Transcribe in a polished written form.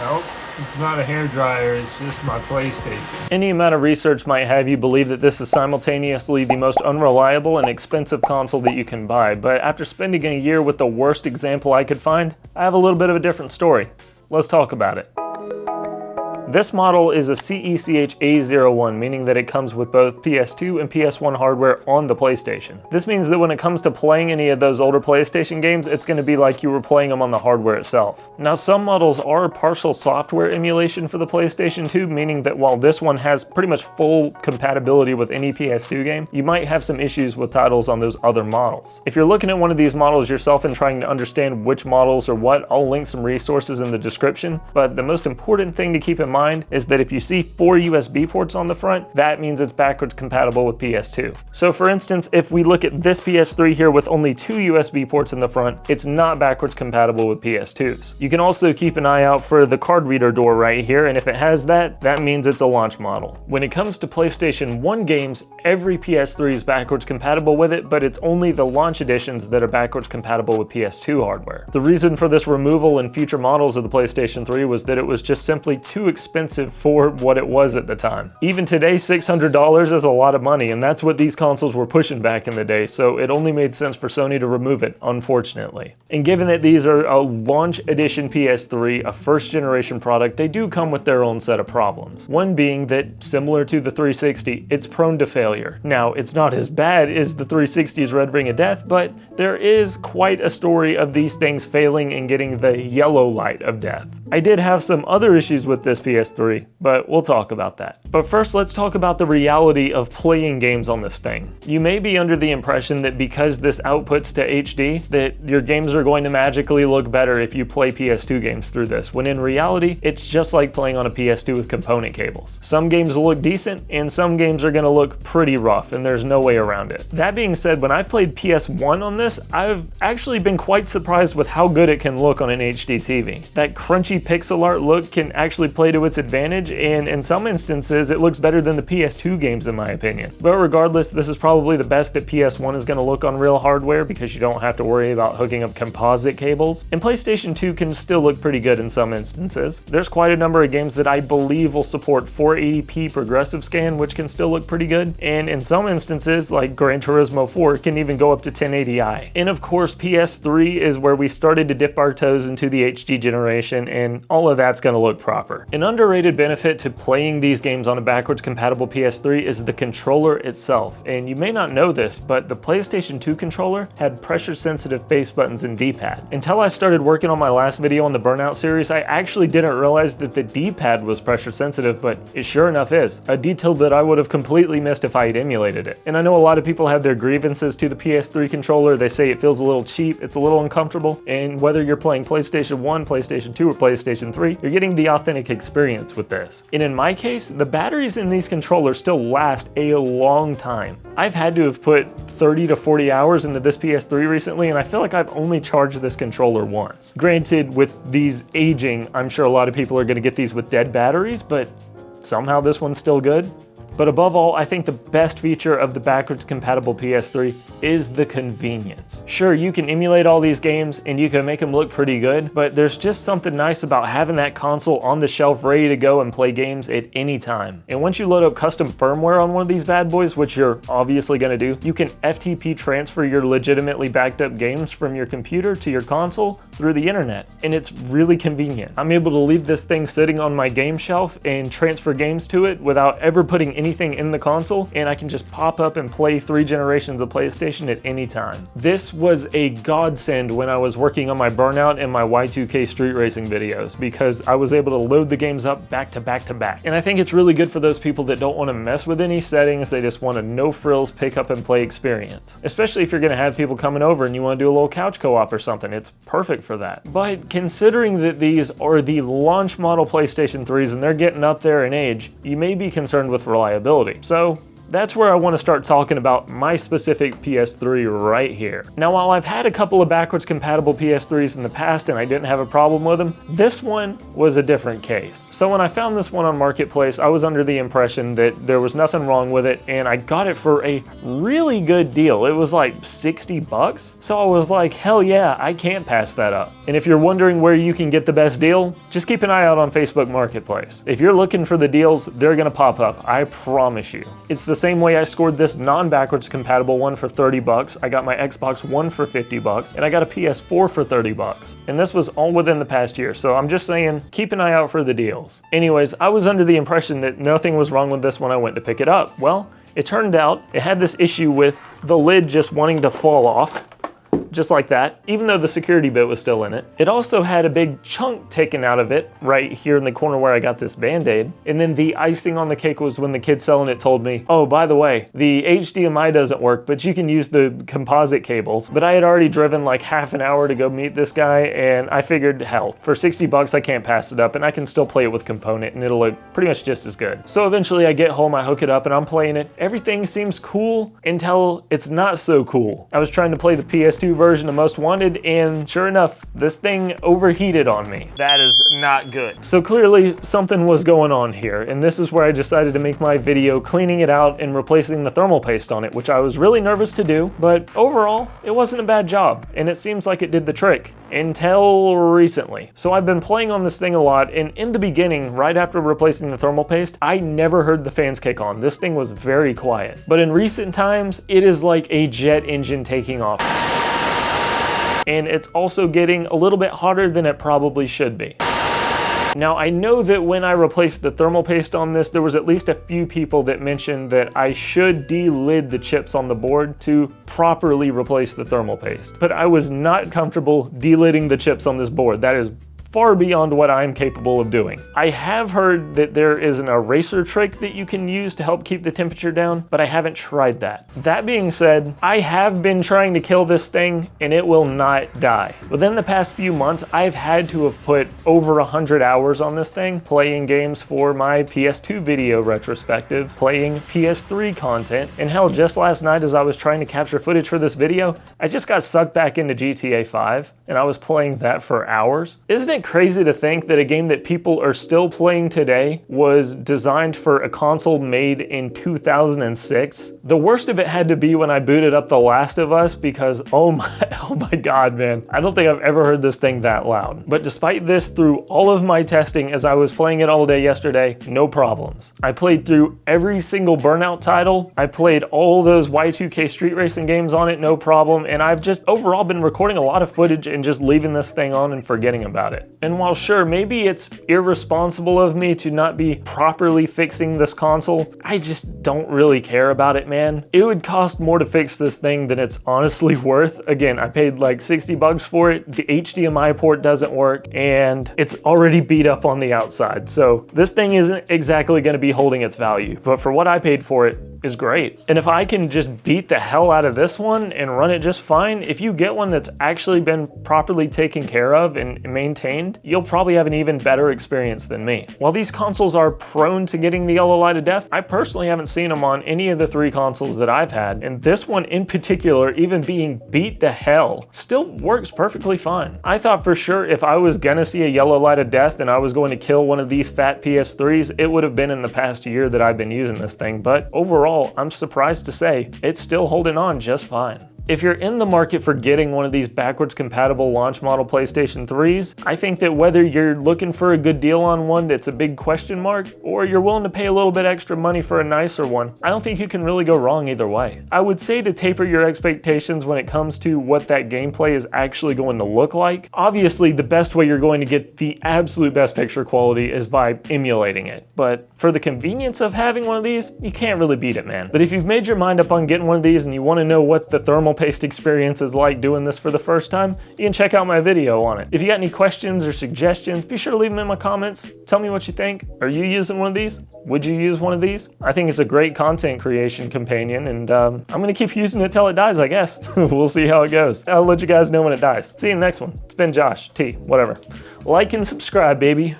Nope, it's not a hairdryer, it's just my PlayStation. Any amount of research might have you believe that this is simultaneously the most unreliable and expensive console that you can buy, but after spending a year with the worst example I could find, I have a little bit of a different story. Let's talk about it. This model is a CECH A01, meaning that it comes with both PS2 and PS1 hardware on the PlayStation. This means that when it comes to playing any of those older PlayStation games, it's going to be like you were playing them on the hardware itself. Now, some models are partial software emulation for the PlayStation 2, meaning that while this one has pretty much full compatibility with any PS2 game, you might have some issues with titles on those other models. If you're looking at one of these models yourself and trying to understand which models or what, I'll link some resources in the description, but the most important thing to keep in mind is that if you see 4 USB ports on the front, that means it's backwards compatible with PS2. So for instance, if we look at this PS3 here with only 2 USB ports in the front, it's not backwards compatible with PS2s. You can also keep an eye out for the card reader door right here, and if it has that, that means it's a launch model. When it comes to PlayStation 1 games, every PS3 is backwards compatible with it, but it's only the launch editions that are backwards compatible with PS2 hardware. The reason for this removal in future models of the PlayStation 3 was that it was just simply too expensive for what it was at the time. Even today, $600 is a lot of money, and that's what these consoles were pushing back in the day, so it only made sense for Sony to remove it, unfortunately. And given that these are a launch edition PS3, a first generation product, they do come with their own set of problems. One being that, similar to the 360, it's prone to failure. Now, it's not as bad as the 360's Red Ring of Death, but there is quite a story of these things failing and getting the yellow light of death. I did have some other issues with this PS3, but we'll talk about that. But first, let's talk about the reality of playing games on this thing. You may be under the impression that because this outputs to HD, that your games are going to magically look better if you play PS2 games through this, when in reality, it's just like playing on a PS2 with component cables. Some games will look decent, and some games are going to look pretty rough, and there's no way around it. That being said, when I've played PS1 on this, I've actually been quite surprised with how good it can look on an HD TV. That crunchy pixel art look can actually play to its advantage, and in some instances it looks better than the PS2 games in my opinion. But regardless, this is probably the best that PS1 is going to look on real hardware because you don't have to worry about hooking up composite cables, and PlayStation 2 can still look pretty good in some instances. There's quite a number of games that I believe will support 480p progressive scan, which can still look pretty good, and in some instances like Gran Turismo 4 can even go up to 1080i. And of course, PS3 is where we started to dip our toes into the HD generation, and all of that's going to look proper. An underrated benefit to playing these games on a backwards compatible PS3 is the controller itself, and you may not know this, but the PlayStation 2 controller had pressure sensitive face buttons and D-pad. Until I started working on my last video on the Burnout series, I actually didn't realize that the D-pad was pressure sensitive, but it sure enough is, a detail that I would have completely missed if I had emulated it. And I know a lot of people have their grievances to the PS3 controller. They say it feels a little cheap, it's a little uncomfortable, and whether you're playing PlayStation 1, PlayStation 2, or PlayStation 3, you're getting the authentic experience with this. And in my case, the batteries in these controllers still last a long time. I've had to have put 30 to 40 hours into this PS3 recently, and I feel like I've only charged this controller once. Granted, with these aging, I'm sure a lot of people are going to get these with dead batteries, but somehow this one's still good. But above all, I think the best feature of the backwards compatible PS3 is the convenience. Sure, you can emulate all these games and you can make them look pretty good, but there's just something nice about having that console on the shelf ready to go and play games at any time. And once you load up custom firmware on one of these bad boys, which you're obviously going to do, you can FTP transfer your legitimately backed up games from your computer to your console through the internet, and it's really convenient. I'm able to leave this thing sitting on my game shelf and transfer games to it without ever putting anything in the console, and I can just pop up and play 3 generations of PlayStation at any time. This was a godsend when I was working on my Burnout and my Y2K street racing videos, because I was able to load the games up back to back to back. And I think it's really good for those people that don't want to mess with any settings, they just want a no frills pick up and play experience. Especially if you're going to have people coming over and you want to do a little couch co-op or something, it's perfect for that. But considering that these are the launch model PlayStation 3s and they're getting up there in age, you may be concerned with reliability. So that's where I want to start talking about my specific PS3 right here. Now, while I've had a couple of backwards compatible PS3s in the past and I didn't have a problem with them, this one was a different case. So when I found this one on Marketplace, I was under the impression that there was nothing wrong with it, and I got it for a really good deal. It was like 60 bucks. So I was like, hell yeah, I can't pass that up. And if you're wondering where you can get the best deal, just keep an eye out on Facebook Marketplace. If you're looking for the deals, they're gonna pop up, I promise you. It's the same way I scored this non-backwards compatible one for 30 bucks. I got my Xbox One for 50 bucks, and I got a PS4 for 30 bucks. And this was all within the past year, so I'm just saying, keep an eye out for the deals. Anyways, I was under the impression that nothing was wrong with this when I went to pick it up. Well, it turned out it had this issue with the lid just wanting to fall off, just like that, even though the security bit was still in it. It also had a big chunk taken out of it right here in the corner where I got this Band-Aid. And then the icing on the cake was when the kid selling it told me, oh, by the way, the HDMI doesn't work, but you can use the composite cables. But I had already driven like half an hour to go meet this guy, and I figured, hell, for 60 bucks I can't pass it up, and I can still play it with component and it'll look pretty much just as good. So eventually I get home, I hook it up and I'm playing it. Everything seems cool until it's not so cool. I was trying to play the PS2 version of Most Wanted, and sure enough, this thing overheated on me. That is not good. So clearly something was going on here, and this is where I decided to make my video cleaning it out and replacing the thermal paste on it, which I was really nervous to do, but overall, it wasn't a bad job, and it seems like it did the trick. Until recently. So I've been playing on this thing a lot, and in the beginning, right after replacing the thermal paste, I never heard the fans kick on. This thing was very quiet. But in recent times, it is like a jet engine taking off. And it's also getting a little bit hotter than it probably should be. Now, I know that when I replaced the thermal paste on this, there was at least a few people that mentioned that I should de-lid the chips on the board to properly replace the thermal paste. But I was not comfortable de-lidding the chips on this board. That is far beyond what I'm capable of doing. I have heard that there is an eraser trick that you can use to help keep the temperature down, but I haven't tried that. That being said, I have been trying to kill this thing and it will not die. Within the past few months, I've had to have put over 100 hours on this thing, playing games for my PS2 video retrospectives, playing PS3 content, and hell, just last night as I was trying to capture footage for this video, I just got sucked back into GTA 5 and I was playing that for hours. Isn't it crazy to think that a game that people are still playing today was designed for a console made in 2006? The worst of it had to be when I booted up The Last of Us because oh my god, man. I don't think I've ever heard this thing that loud. But despite this, through all of my testing as I was playing it all day yesterday, no problems. I played through every single Burnout title. I played all those Y2K street racing games on it, no problem. And I've just overall been recording a lot of footage and just leaving this thing on and forgetting about it. And while sure, maybe it's irresponsible of me to not be properly fixing this console, I just don't really care about it, man. It would cost more to fix this thing than it's honestly worth. Again, I paid like 60 bucks for it. The HDMI port doesn't work and it's already beat up on the outside. So this thing isn't exactly going to be holding its value, but for what I paid for it, is great. And if I can just beat the hell out of this one and run it just fine, if you get one that's actually been properly taken care of and maintained, you'll probably have an even better experience than me. While these consoles are prone to getting the yellow light of death, I personally haven't seen them on any of the 3 consoles that I've had, and this one in particular, even being beat to hell, still works perfectly fine. I thought for sure if I was gonna see a yellow light of death and I was going to kill one of these fat PS3s, it would have been in the past year that I've been using this thing, but overall, I'm surprised to say it's still holding on just fine. If you're in the market for getting one of these backwards compatible launch model PlayStation 3s, I think that whether you're looking for a good deal on one that's a big question mark, or you're willing to pay a little bit extra money for a nicer one, I don't think you can really go wrong either way. I would say to taper your expectations when it comes to what that gameplay is actually going to look like. Obviously, the best way you're going to get the absolute best picture quality is by emulating it, but for the convenience of having one of these, you can't really beat it, man. But if you've made your mind up on getting one of these and you want to know what the thermal paste experience is like doing this for the first time, you can check out my video on it. If you got any questions or suggestions, be sure to leave them in my comments. Tell me what you think. Are you using one of these? Would you use one of these? I think it's a great content creation companion, and I'm gonna keep using it till it dies, I guess. We'll see how it goes. I'll let you guys know when it dies. See you in the next one. It's been Josh, T, whatever. Like and subscribe, baby.